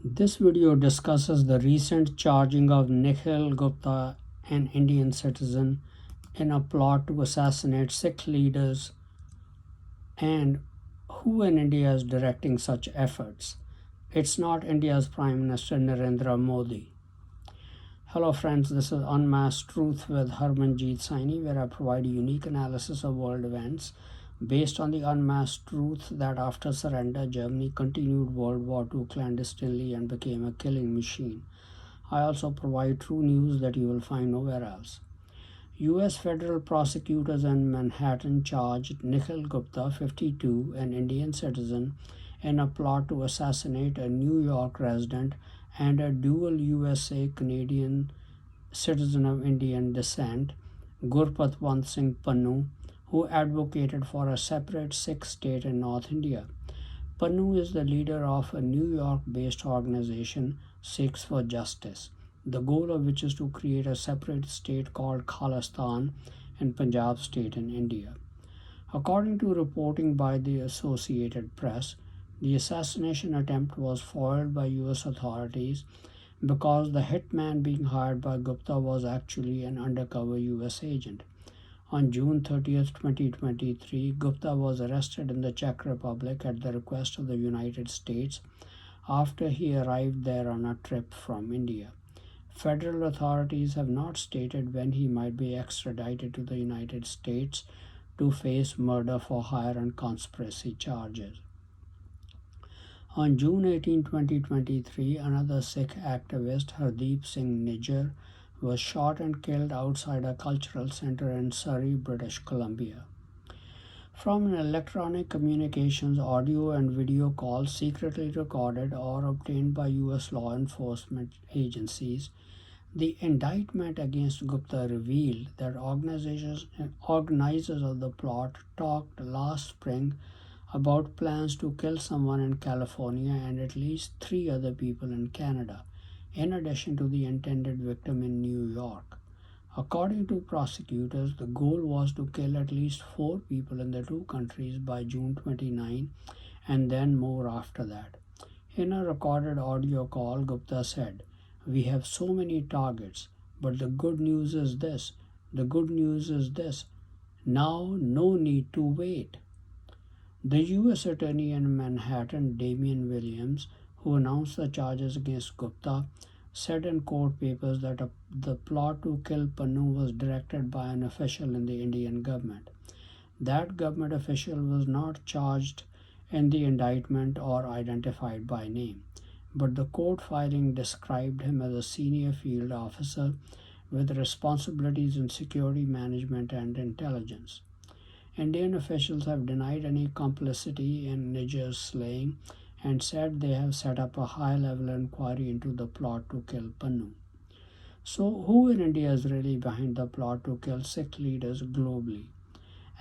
This video discusses the recent charging of Nikhil Gupta, an Indian citizen, in a plot to assassinate Sikh leaders and who in India is directing such efforts. It's not India's Prime Minister Narendra Modi. Hello friends, this is Unmasked Truth with Harmanjit Saini, where I provide a unique analysis of world events based on the unmasked truth that after surrender, Germany continued World War II clandestinely and became a killing machine. I also provide true news that you will find nowhere else. U.S. federal prosecutors in Manhattan charged Nikhil Gupta, 52, an Indian citizen, in a plot to assassinate a New York resident and a dual USA Canadian citizen of Indian descent, Gurpatwant Singh Pannu, who advocated for a separate Sikh state in North India. Pannu is the leader of a New York based organization, Sikhs for Justice, the goal of which is to create a separate state called Khalistan in Punjab state in India. According to reporting by the Associated Press, the assassination attempt was foiled by US authorities because the hitman being hired by Gupta was actually an undercover US agent. On June 30, 2023, Gupta was arrested in the Czech Republic at the request of the United States after he arrived there on a trip from India. Federal authorities have not stated when he might be extradited to the United States to face murder for hire and conspiracy charges. On June 18, 2023, another Sikh activist, Hardeep Singh Nijjar, was shot and killed outside a cultural center in Surrey, British Columbia. From an electronic communications audio and video call secretly recorded or obtained by US law enforcement agencies, the indictment against Gupta revealed that organizers of the plot talked last spring about plans to kill someone in California and at least 3 other people in Canada, in addition to the intended victim in New York. According to prosecutors, the goal was to kill at least 4 people in the two countries by June 29 and then more after that. In a recorded audio call, Gupta said, "We have so many targets, but the good news is this. The good news is this. Now, no need to wait." The U.S. Attorney in Manhattan, Damian Williams, who announced the charges against Gupta, said in court papers that the plot to kill Pannu was directed by an official in the Indian government. That government official was not charged in the indictment or identified by name, but the court filing described him as a senior field officer with responsibilities in security management and intelligence. Indian officials have denied any complicity in Nijjar's slaying and said they have set up a high-level inquiry into the plot to kill Pannu. So, who in India is really behind the plot to kill Sikh leaders globally?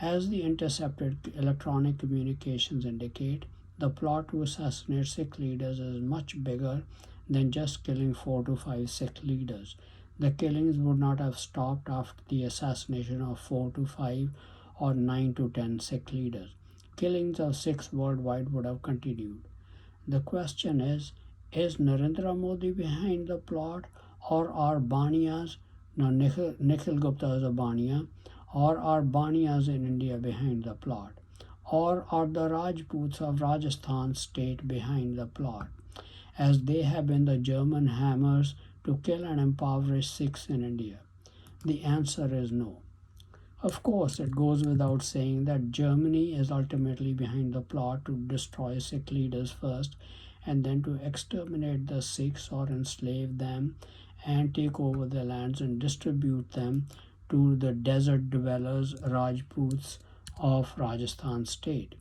As the intercepted electronic communications indicate, the plot to assassinate Sikh leaders is much bigger than just killing 4 to 5 Sikh leaders. The killings would not have stopped after the assassination of 4 to 5 or 9 to 10 Sikh leaders. Killings of Sikhs worldwide would have continued. The question is Narendra Modi behind the plot, or are Baniyas, now Nikhil Gupta is a Baniya, or are Baniyas in India behind the plot? Or are the Rajputs of Rajasthan state behind the plot, as they have been the German hammers to kill and impoverish Sikhs in India? The answer is no. Of course, it goes without saying that Germany is ultimately behind the plot to destroy Sikh leaders first and then to exterminate the Sikhs or enslave them and take over their lands and distribute them to the desert dwellers, Rajputs of Rajasthan state.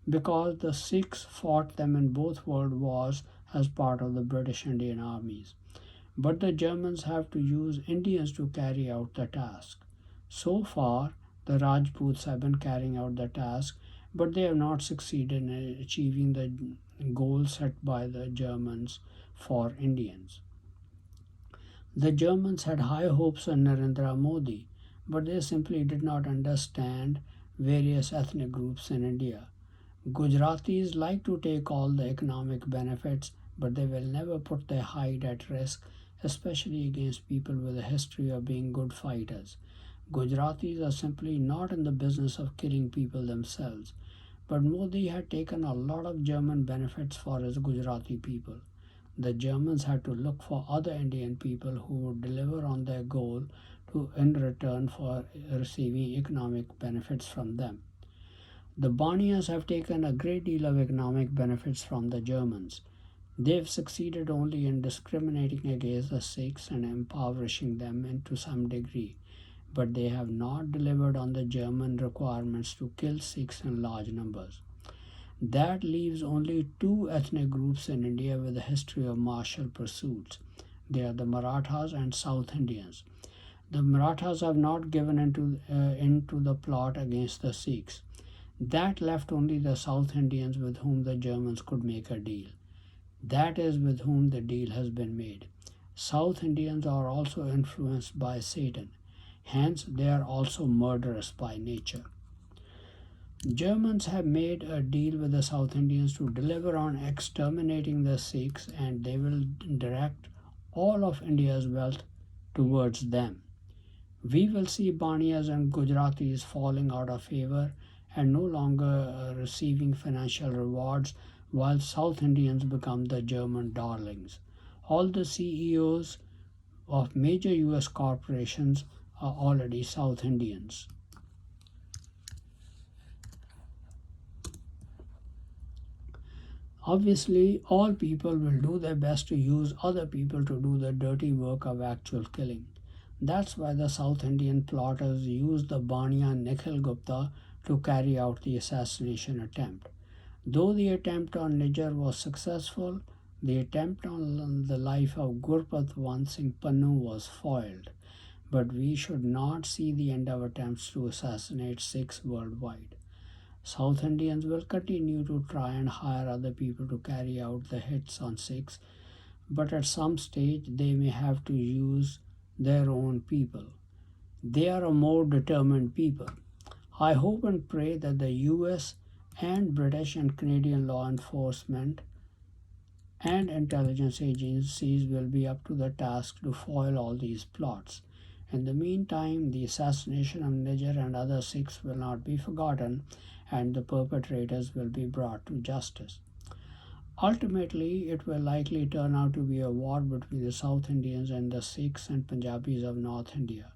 Because the Sikhs fought them in both world wars as part of the British Indian armies. But the Germans have to use Indians to carry out the task. So far, the Rajputs have been carrying out the task, but they have not succeeded in achieving the goal set by the Germans for Indians. The Germans had high hopes on Narendra Modi, but they simply did not understand various ethnic groups in India. Gujaratis like to take all the economic benefits, but they will never put their hide at risk, especially against people with a history of being good fighters. Gujaratis are simply not in the business of killing people themselves, but Modi had taken a lot of German benefits for his Gujarati people. The Germans had to look for other Indian people who would deliver on their goal to in return for receiving economic benefits from them. The Banias have taken a great deal of economic benefits from the Germans. They've succeeded only in discriminating against the Sikhs and impoverishing them to some degree, but they have not delivered on the German requirements to kill Sikhs in large numbers. That leaves only two ethnic groups in India with a history of martial pursuits. They are the Marathas and South Indians. The Marathas have not given into the plot against the Sikhs. That left only the South Indians with whom the Germans could make a deal. That is with whom the deal has been made. South Indians are also influenced by Satan. Hence, they are also murderous by nature. Germans have made a deal with the South Indians to deliver on exterminating the Sikhs, and they will direct all of India's wealth towards them. We will see Banias and Gujaratis falling out of favor and no longer receiving financial rewards, while South Indians become the German darlings. All the CEOs of major US corporations are already South Indians. Obviously, all people will do their best to use other people to do the dirty work of actual killing. That's why the South Indian plotters used the Bania Nikhil Gupta to carry out the assassination attempt. Though the attempt on Nijar was successful, the attempt on the life of Gurpatwant Singh Pannu was foiled. But we should not see the end of attempts to assassinate Sikhs worldwide. South Indians will continue to try and hire other people to carry out the hits on Sikhs, but at some stage they may have to use their own people. They are a more determined people. I hope and pray that the US and British and Canadian law enforcement and intelligence agencies will be up to the task to foil all these plots. In the meantime, the assassination of Nijar and other Sikhs will not be forgotten, and the perpetrators will be brought to justice. Ultimately, it will likely turn out to be a war between the South Indians and the Sikhs and Punjabis of North India.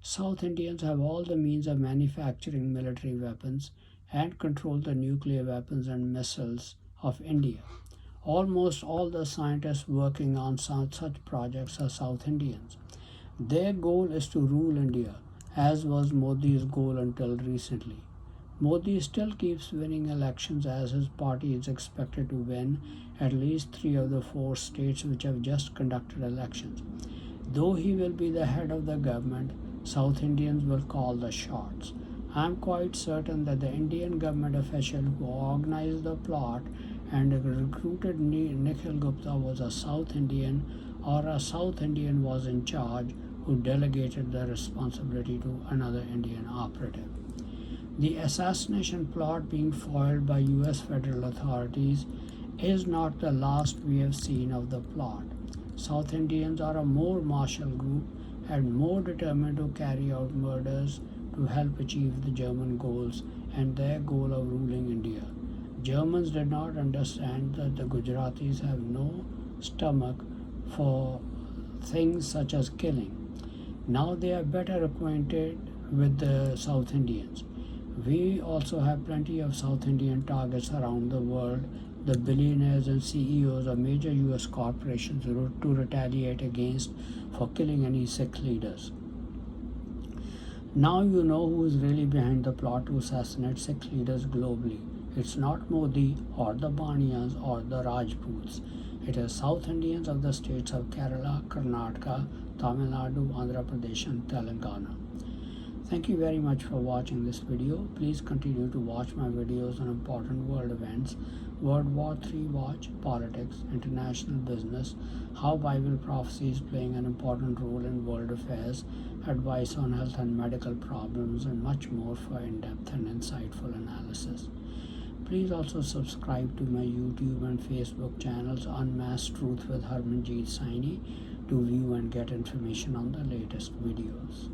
South Indians have all the means of manufacturing military weapons and control the nuclear weapons and missiles of India. Almost all the scientists working on such projects are South Indians. Their goal is to rule India, as was Modi's goal until recently. Modi still keeps winning elections as his party is expected to win at least 3 of the 4 states which have just conducted elections. Though he will be the head of the government, South Indians will call the shots. I am quite certain that the Indian government official who organized the plot and recruited Nikhil Gupta was a South Indian, or a South Indian was in charge who delegated the responsibility to another Indian operative. The assassination plot being foiled by US federal authorities is not the last we have seen of the plot. South Indians are a more martial group and more determined to carry out murders to help achieve the German goals and their goal of ruling India. Germans did not understand that the Gujaratis have no stomach for things such as killing. Now they are better acquainted with the South Indians. We also have plenty of South Indian targets around the world, the billionaires and CEOs of major US corporations to retaliate against for killing any Sikh leaders. Now you know who is really behind the plot to assassinate Sikh leaders globally. It's not Modi or the Banias or the Rajputs. It is South Indians of the states of Kerala, Karnataka, Tamil Nadu, Andhra Pradesh and Telangana. Thank you very much for watching this video. Please continue to watch my videos on important world events, World War III watch, politics, international business, how Bible prophecy is playing an important role in world affairs, advice on health and medical problems, and much more for in-depth and insightful analysis. Please also subscribe to my YouTube and Facebook channels Unmasked Truth with Harmanjit Saini to view and get information on the latest videos.